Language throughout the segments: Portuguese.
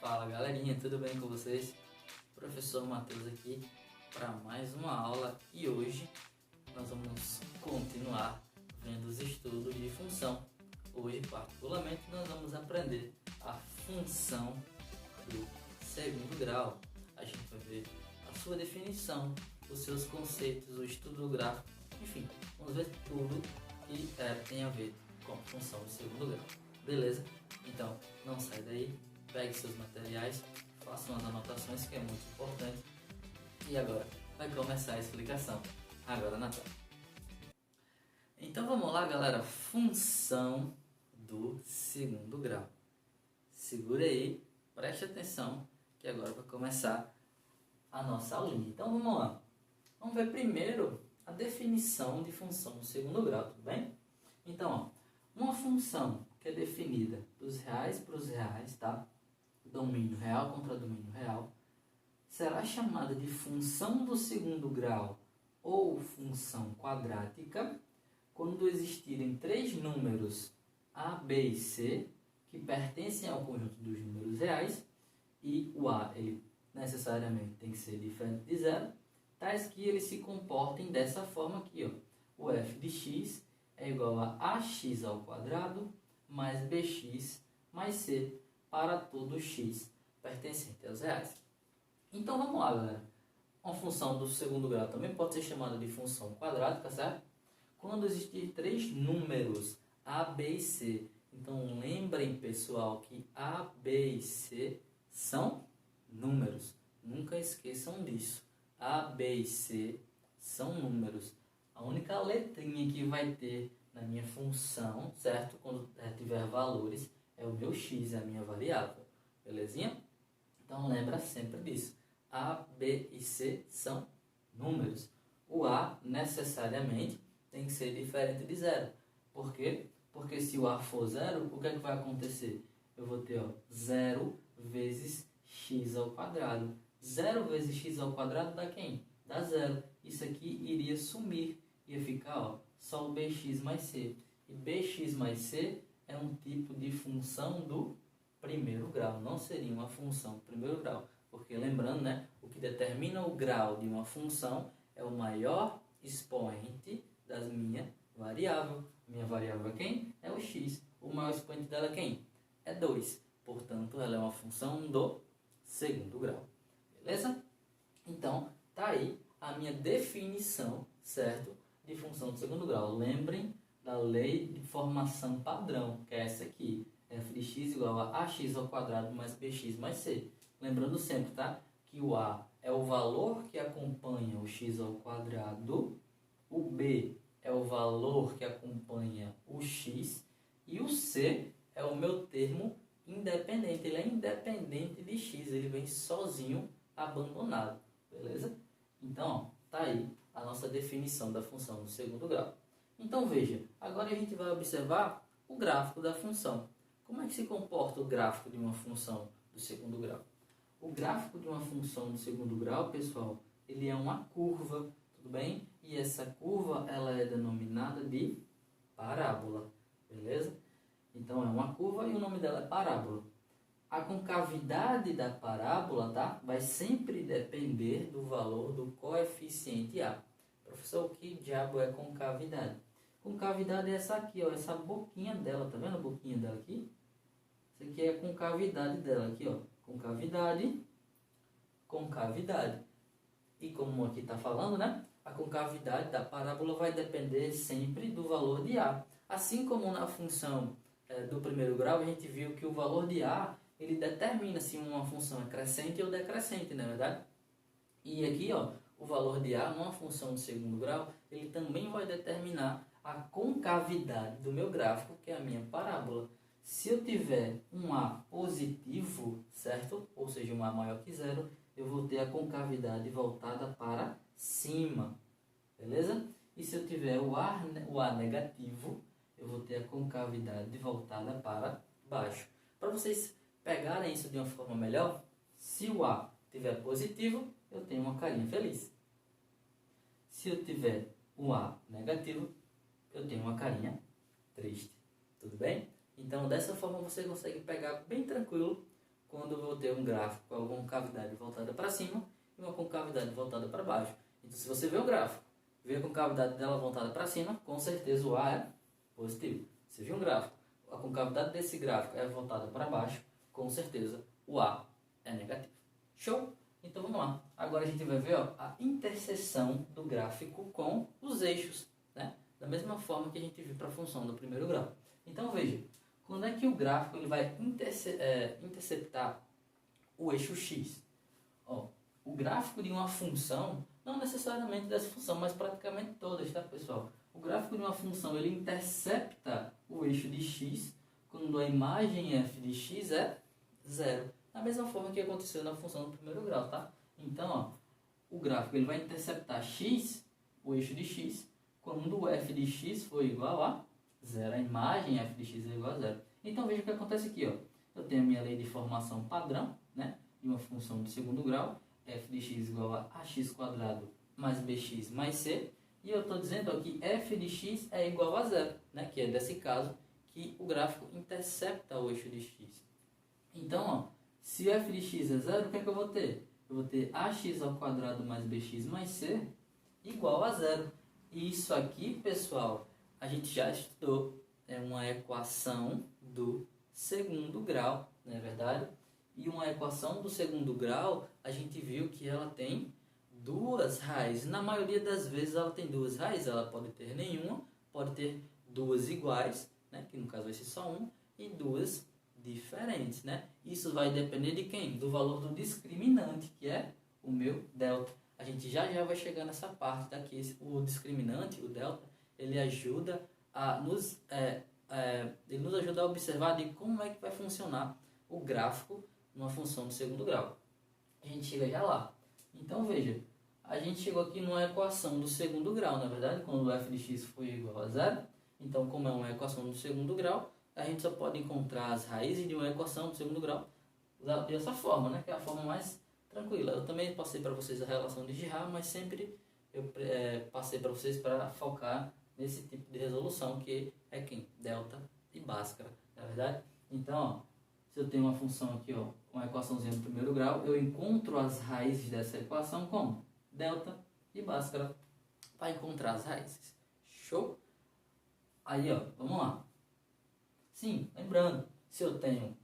Fala galerinha, tudo bem com vocês? Professor Matheus aqui para mais uma aula e hoje nós vamos continuar vendo os estudos de função. Hoje, particularmente, nós vamos aprender a função do segundo grau. A gente vai ver a sua definição, os seus conceitos, o estudo do gráfico, enfim, vamos ver tudo que tem a ver com a função do segundo grau. Beleza? Então, não sai daí, pegue seus materiais, faça umas anotações que é muito importante. E agora vai começar a explicação, agora na tela. Então vamos lá, galera, função do segundo grau. Segura aí, preste atenção que agora vai começar a nossa aulinha. Então vamos lá. Vamos ver primeiro a definição de função do segundo grau, tudo bem? Então, uma função que é definida dos reais para os reais, tá? Domínio real contra domínio real, será chamada de função do segundo grau ou função quadrática quando existirem três números a, b e c que pertencem ao conjunto dos números reais e o a ele necessariamente tem que ser diferente de zero, tais que eles se comportem dessa forma aqui, ó. O f de x é igual a ax ao quadrado mais bx mais c para todo x pertencente aos reais. Então vamos lá, galera. Uma função do segundo grau também pode ser chamada de função quadrática, certo? Quando existir três números a, b e c. Então lembrem, pessoal, que a, b e c são números. Nunca esqueçam disso. A, b e c são números. A única letrinha que vai ter na minha função, certo? Quando tiver valores, é o meu x, é a minha variável. Belezinha? Então lembra sempre disso. A, b e c são números. O a necessariamente tem que ser diferente de zero. Por quê? Porque se o a for zero, o que é que vai acontecer? Eu vou ter 0 vezes x ao quadrado. 0 vezes x ao quadrado dá quem? Dá zero. Isso aqui iria sumir. Ia ficar só o bx mais c. E bx mais c é um tipo de função do primeiro grau. Não seria uma função do primeiro grau. Porque lembrando, né, o que determina o grau de uma função é o maior expoente das minha variável. Minha variável é quem? É o x. O maior expoente dela é quem? É 2. Portanto, ela é uma função do segundo grau. Beleza? Então, tá aí a minha definição, certo? De função do segundo grau. Lembrem da lei de formação padrão, que é essa aqui. F de x igual a ax ao quadrado mais bx mais c. Lembrando sempre, tá? Que o a é o valor que acompanha o x ao quadrado, o b é o valor que acompanha o x e o c é o meu termo independente. Ele é independente de x, ele vem sozinho, abandonado. Beleza? Então, tá aí a nossa definição da função do segundo grau. Então veja, agora a gente vai observar o gráfico da função. Como é que se comporta o gráfico de uma função do segundo grau? O gráfico de uma função do segundo grau, pessoal, ele é uma curva, tudo bem? E essa curva, ela é denominada de parábola, beleza? Então é uma curva e o nome dela é parábola. A concavidade da parábola, tá? Vai sempre depender do valor do coeficiente A. Professor, o que diabo é concavidade? Concavidade é essa aqui, ó, essa boquinha dela, tá vendo a boquinha dela aqui? Isso aqui é a concavidade dela, aqui, ó. Concavidade, concavidade. E como aqui está falando, né? A concavidade da parábola vai depender sempre do valor de A. Assim como na função do primeiro grau, a gente viu que o valor de A, ele determina se uma função é crescente ou decrescente, não é verdade? E aqui, ó, o valor de A numa função de segundo grau, ele também vai determinar a concavidade do meu gráfico, que é a minha parábola. Se eu tiver um A positivo, certo? Ou seja, um A maior que zero, eu vou ter a concavidade voltada para cima, beleza? E se eu tiver o A negativo, eu vou ter a concavidade voltada para baixo. Para vocês pegarem isso de uma forma melhor, se o A tiver positivo, eu tenho uma carinha feliz. Se eu tiver um A negativo, eu tenho uma carinha triste. Tudo bem? Então, dessa forma, você consegue pegar bem tranquilo quando quando eu vou ter um gráfico com alguma concavidade voltada para cima e uma concavidade voltada para baixo. Então, se você vê o gráfico, vê a concavidade dela voltada para cima, com certeza o A é positivo. Se viu um gráfico, a concavidade desse gráfico é voltada para baixo, com certeza o A é negativo. Show? Então vamos lá. Agora a gente vai ver a interseção do gráfico com os eixos, né? Da mesma forma que a gente viu para a função do primeiro grau. Então veja, quando é que o gráfico ele vai interceptar o eixo x? O gráfico de uma função, não necessariamente dessa função, mas praticamente todas, tá, pessoal? O gráfico de uma função ele intercepta o eixo de x quando a imagem f de x é 0. Da mesma forma que aconteceu na função do primeiro grau, tá? Então, o gráfico ele vai interceptar x, o eixo de x, quando o f de x for igual a 0. A imagem f de x é igual a 0. Então, veja o que acontece aqui, Eu tenho a minha lei de formação padrão, né? De uma função de segundo grau, f de x igual a ax² mais bx mais c. E eu estou dizendo que f de x é igual a 0, né? Que é desse caso que o gráfico intercepta o eixo de x. Então, se f de x é 0, o que é que eu vou ter? Eu vou ter ax² mais bx mais c igual a 0. E isso aqui, pessoal, a gente já estudou. É uma equação do segundo grau, não é verdade? E uma equação do segundo grau, a gente viu que ela tem duas raízes. Na maioria das vezes ela tem duas raízes. Ela pode ter nenhuma, pode ter duas iguais, né? Que no caso vai ser só uma, e duas diferentes, né? Isso vai depender de quem? Do valor do discriminante, que é o meu delta. A gente já vai chegar nessa parte daqui. O discriminante, o delta, ele ajuda a nos ajuda a observar de como é que vai funcionar o gráfico numa função de segundo grau. A gente chega já lá. Então veja, a gente chegou aqui numa equação do segundo grau, na verdade, quando o f de x foi igual a 0. Então, como é uma equação do segundo grau, a gente só pode encontrar as raízes de uma equação do segundo grau dessa forma, né? Que é a forma mais tranquila. Eu também passei para vocês a relação de Girard, mas sempre eu passei para vocês para focar nesse tipo de resolução, que é quem? Delta e Bhaskara, na verdade? Então, se eu tenho uma função aqui, uma equaçãozinha do primeiro grau, eu encontro as raízes dessa equação como? Delta e Bhaskara, para encontrar as raízes. Show? Aí, vamos lá. Sim, lembrando, se eu tenho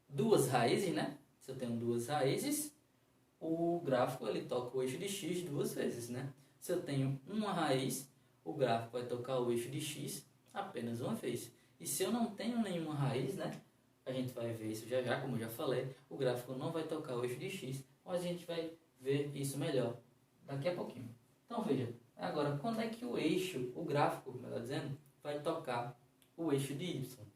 duas raízes, né? Se eu tenho duas raízes, o gráfico ele toca o eixo de x duas vezes, né? Se eu tenho uma raiz, o gráfico vai tocar o eixo de x apenas uma vez. E se eu não tenho nenhuma raiz, né? A gente vai ver isso já, como eu já falei, o gráfico não vai tocar o eixo de x, mas a gente vai ver isso melhor daqui a pouquinho. Então veja, agora quando é que o gráfico, melhor dizendo, vai tocar o eixo de y?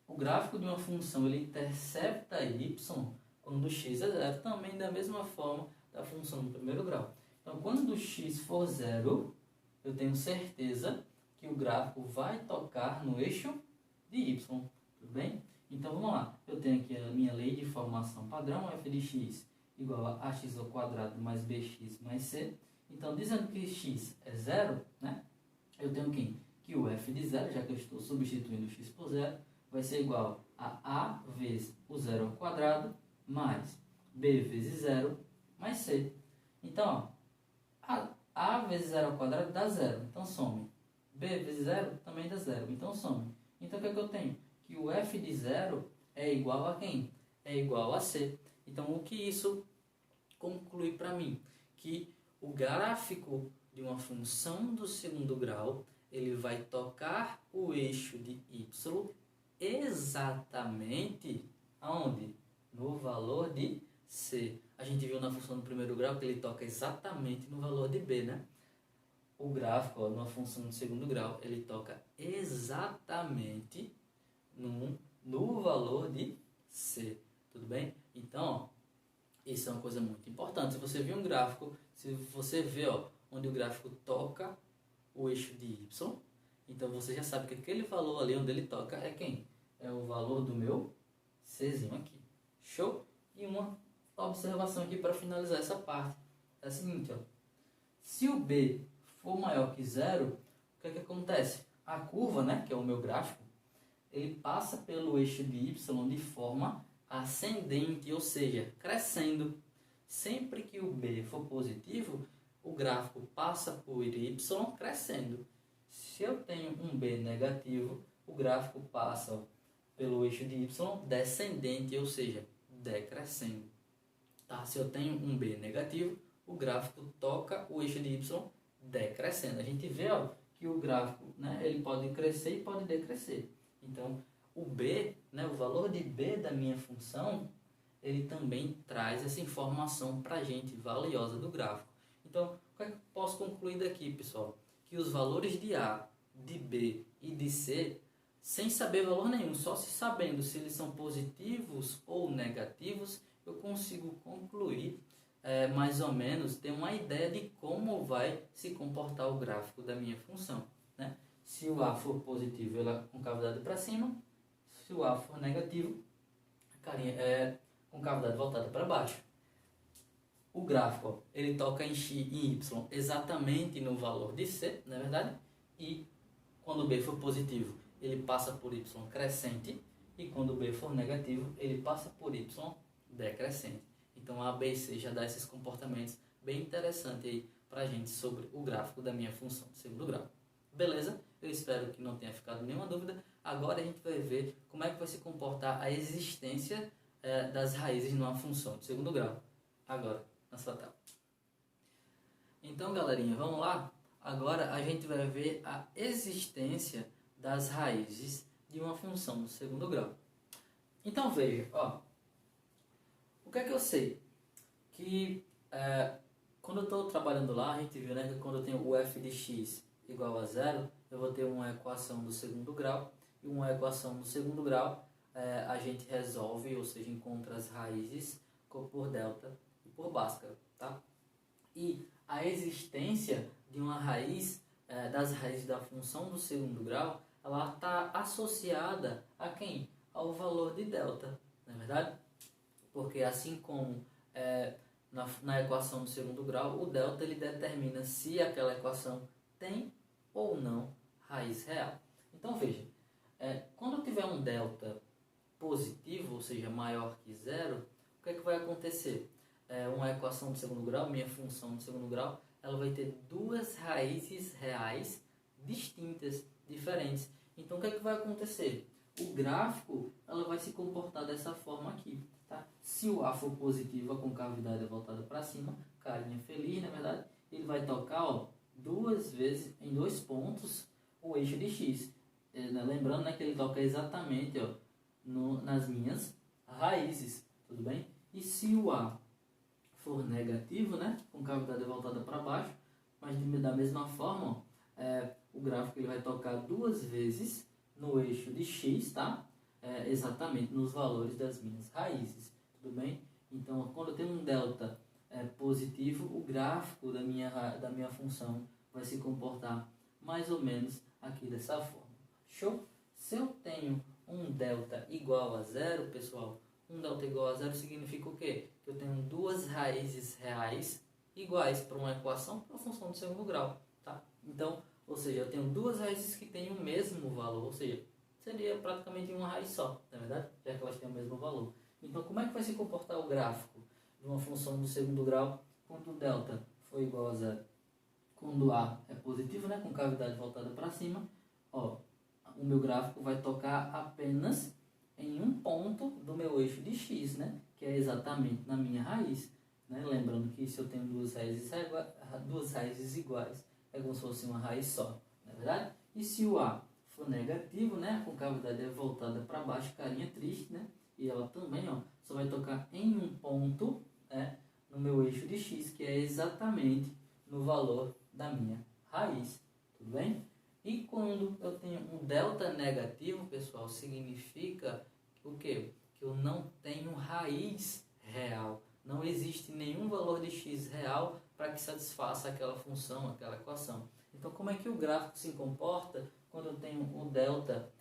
O gráfico de uma função ele intercepta y quando x é 0, também da mesma forma da função do primeiro grau. Então, quando x for 0, eu tenho certeza que o gráfico vai tocar no eixo de y, tudo bem? Então, vamos lá. Eu tenho aqui a minha lei de formação padrão, f de x igual a ax² mais bx mais c. Então, dizendo que x é 0, né? Eu tenho que o f de 0, já que eu estou substituindo x por 0, vai ser igual a vezes o 0 ao quadrado mais b vezes 0 mais c. Então, a vezes 0 ao quadrado dá 0, então some. B vezes 0 também dá 0, então some. Então, o que é que eu tenho? Que o f de 0 é igual a quem? É igual a c. Então, o que isso conclui para mim? Que o gráfico de uma função do segundo grau, ele vai tocar o eixo de y exatamente aonde? No valor de c. A gente viu na função do primeiro grau que ele toca exatamente no valor de b, né? O gráfico, numa função do segundo grau, ele toca exatamente no valor de c. Tudo bem? Então, isso é uma coisa muito importante. Se você viu um gráfico, se você vê onde o gráfico toca o eixo de y, então você já sabe que aquele valor ali onde ele toca é quem? É o valor do meu czinho aqui. Show? E uma observação aqui para finalizar essa parte. É a seguinte, se o b for maior que 0, o que é que acontece? A curva, né, que é o meu gráfico, ele passa pelo eixo de y de forma ascendente, ou seja, crescendo. Sempre que o B for positivo, o gráfico passa por Y crescendo. Se eu tenho um B negativo, o gráfico passa pelo eixo de Y descendente, ou seja, decrescendo. Tá? Se eu tenho um B negativo, o gráfico toca o eixo de Y decrescendo. A gente vê que o gráfico, né, ele pode crescer e pode decrescer. Então, o B, né, o valor de B da minha função, ele também traz essa informação para a gente valiosa do gráfico. Então, o que é que eu posso concluir daqui, pessoal? Que os valores de A, de B e de C, sem saber valor nenhum, só se sabendo se eles são positivos ou negativos, eu consigo concluir, mais ou menos, ter uma ideia de como vai se comportar o gráfico da minha função, né? Se o A for positivo, ela com cavidade para cima. Se o A for negativo, com cavidade voltada para baixo. O gráfico, ele toca em X e Y exatamente no valor de C, não é verdade? E quando o B for positivo, ele passa por Y crescente. E quando o B for negativo, ele passa por Y decrescente. Então A, B e C já dá esses comportamentos bem interessantes aí pra gente sobre o gráfico da minha função de segundo grau. Beleza? Eu espero que não tenha ficado nenhuma dúvida. Agora a gente vai ver como é que vai se comportar a existência das raízes numa função de segundo grau. Agora, na sua tela. Então, galerinha, vamos lá? Agora a gente vai ver a existência das raízes de uma função do segundo grau. Então, veja, o que é que eu sei? Que quando eu estou trabalhando lá, a gente viu, né, que quando eu tenho o f de x igual a zero, eu vou ter uma equação do segundo grau. E uma equação do segundo grau, a gente resolve, ou seja, encontra as raízes por delta e por Bhaskara, tá? E a existência de uma raiz, das raízes da função do segundo grau, ela está associada a quem? Ao valor de delta, não é verdade? Porque assim como na equação do segundo grau, o delta ele determina se aquela equação tem ou não raiz real. Então veja, quando eu tiver um delta positivo, ou seja, maior que zero, o que é que vai acontecer? Uma equação de segundo grau, minha função de segundo grau, ela vai ter duas raízes reais distintas, diferentes. Então o que é que vai acontecer? O gráfico ela vai se comportar dessa forma aqui. Tá? Se o A for positivo, a concavidade é voltada para cima, carinha feliz, na verdade, ele vai tocar duas vezes em dois pontos o eixo de x. Lembrando, né, que ele toca exatamente nas minhas raízes, tudo bem? E se o A for negativo, né, com cavidade voltada para baixo, mas da mesma forma, o gráfico ele vai tocar duas vezes no eixo de x, tá? Exatamente nos valores das minhas raízes, tudo bem? Então, quando eu tenho um delta positivo, o gráfico da minha função vai se comportar mais ou menos aqui dessa forma. Show? Se eu tenho um delta igual a zero, pessoal, um delta igual a zero significa o quê? Que eu tenho duas raízes reais iguais para uma equação para uma função de segundo grau, tá? Então, ou seja, eu tenho duas raízes que têm o mesmo valor, ou seja, seria praticamente uma raiz só, não é verdade? Já que elas têm o mesmo valor. Então, como é que vai se comportar o gráfico de uma função do segundo grau quando o delta for igual a zero? Quando A é positivo, né, com cavidade voltada para cima, o meu gráfico vai tocar apenas em um ponto do meu eixo de x, né, que é exatamente na minha raiz. Né? Lembrando que se eu tenho duas raízes iguais, é como se fosse uma raiz só, não é verdade? E se o A for negativo, né, a concavidade é voltada para baixo, carinha triste, né? E ela também só vai tocar em um ponto, né, no meu eixo de x, que é exatamente no valor da minha raiz, tudo bem? E quando eu tenho um delta negativo, pessoal, significa o quê? Que eu não tenho raiz real. Não existe nenhum valor de x real para que satisfaça aquela função, aquela equação. Então, como é que o gráfico se comporta quando eu tenho o delta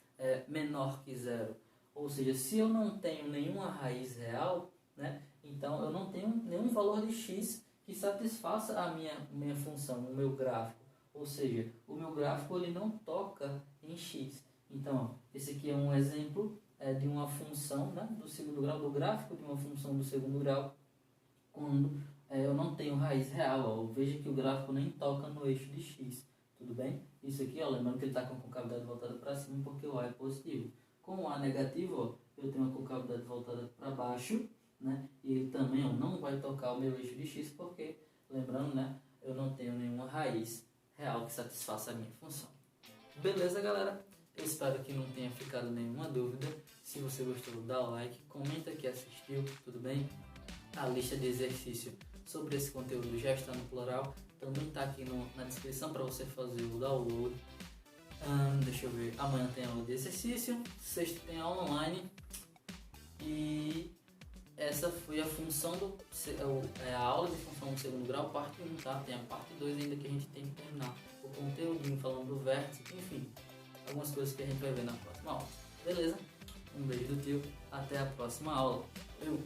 menor que zero? Ou seja, se eu não tenho nenhuma raiz real, né, então eu não tenho nenhum valor de x que satisfaça a minha função, o meu gráfico. Ou seja, o meu gráfico ele não toca em x. Então, esse aqui é um exemplo de uma função, né, do segundo grau, do gráfico de uma função do segundo grau, quando eu não tenho raiz real. Ó. Veja que o gráfico nem toca no eixo de x, tudo bem? Isso aqui, ó, lembrando que ele está com a concavidade voltada para cima porque o A é positivo. Com o A negativo, ó, eu tenho a concavidade voltada para baixo, né? E ele também, ó, não vai tocar o meu eixo de x porque, lembrando, né, eu não tenho nenhuma raiz real que satisfaça a minha função. Beleza, galera? Eu espero que não tenha ficado nenhuma dúvida. Se você gostou, dá o like, comenta que assistiu, tudo bem? A lista de exercício sobre esse conteúdo já está no plural. Também está aqui na descrição para você fazer o download. Deixa eu ver. Amanhã tem aula de exercício, sexta tem aula online. E essa foi a função a aula de função do segundo grau, parte 1, tá? Tem a parte 2 ainda que a gente tem que terminar. O conteúdinho falando do vértice, enfim. Algumas coisas que a gente vai ver na próxima aula. Beleza? Um beijo do tio. Até a próxima aula. Eu